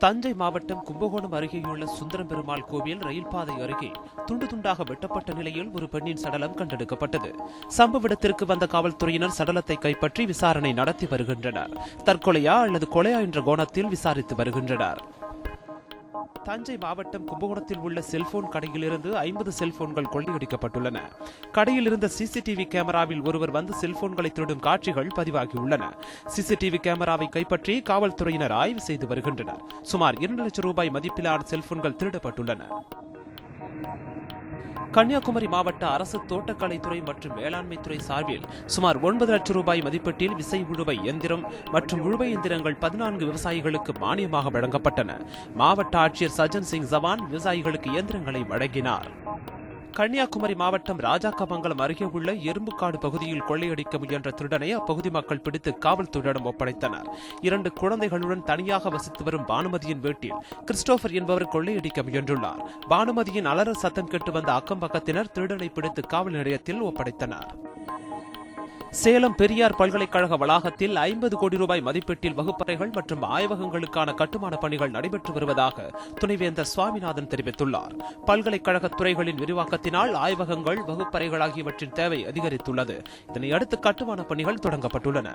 தஞ்சை மாவட்டம் கும்பகோணம் அருகேயுள்ள சுந்தரம் பெருமாள் கோவில் ரயில் பாதை அருகே துண்டு துண்டாக வெட்டப்பட்ட நிலையில் ஒரு பெண்ணின் சடலம் கண்டெடுக்கப்பட்டது. சம்பவ இடத்திற்கு வந்த காவல்துறையினர் சடலத்தை கைப்பற்றி விசாரணை நடத்தி வருகின்றனர். தற்கொலையா அல்லது கொலையா என்ற கோணத்தில் விசாரித்து வருகின்றனர். தஞ்சை மாவட்டம் கும்பகோணத்தில் உள்ள செல்போன் கடையிலிருந்து 50 செல்போன்கள் கொள்ளையடிக்கப்பட்டுள்ளன. கடையில் இருந்த சிசிடிவி கேமராவில் ஒருவர் வந்து செல்போன்களை திருடும் காட்சிகள் பதிவாகியுள்ளன. சிசிடிவி கேமராவை கைப்பற்றி காவல்துறையினர் ஆய்வு செய்து வருகின்றனர். சுமார் 2 லட்சம் ரூபாய் மதிப்பிலான செல்போன்கள் திருடப்பட்டுள்ளன. கன்னியாகுமரி மாவட்ட அரசு தோட்டக்கலைத்துறை மற்றும் வேளாண்மை துறை சார்பில் சுமார் 9 லட்சம் ரூபாய் மதிப்பீட்டில் விசை உழுவை எந்திரம் மற்றும் உழுவை எந்திரங்கள் 14 விவசாயிகளுக்கு மானியமாக வழங்கப்பட்டன. மாவட்ட ஆட்சியர் சஜன் சிங் ஜவான் விவசாயிகளுக்கு இயந்திரங்களை வழங்கினார். கன்னியாகுமரி மாவட்டம் ராஜாக்கமங்கலம் அருகே உள்ள எறும்புக்காடு பகுதியில் கொள்ளையடிக்க முயன்ற திருடனை அப்பகுதி மக்கள் பிடித்து காவல்துறையிடம் ஒப்படைத்தனர். 2 குழந்தைகளுடன் தனியாக வசித்து வரும் பானுமதியின் வீட்டில் கிறிஸ்டோபர் என்பவர் கொள்ளையடிக்க முயன்றுள்ளார். பானுமதியின் அலறல் சத்தம் கேட்டு வந்த அக்கம் பக்கத்தினர் திருடனை பிடித்து காவல் நிலையத்தில் ஒப்படைத்தனர். சேலம் பெரியார் பல்கலைக்கழக வளாகத்தில் 50 கோடி ரூபாய் மதிப்பீட்டில் வகுப்பறைகள் மற்றும் ஆய்வகங்களுக்கான கட்டுமான பணிகள் நடைபெற்று வருவதாக துணைவேந்தர் சுவாமிநாதன் தெரிவித்துள்ளார். பல்கலைக்கழக துறைகளின் விரிவாக்கத்தினால் ஆய்வகங்கள், வகுப்பறைகள் ஆகியவற்றின் தேவை அதிகரித்துள்ளது. இதனையடுத்து கட்டுமான பணிகள் தொடங்கப்பட்டுள்ளன.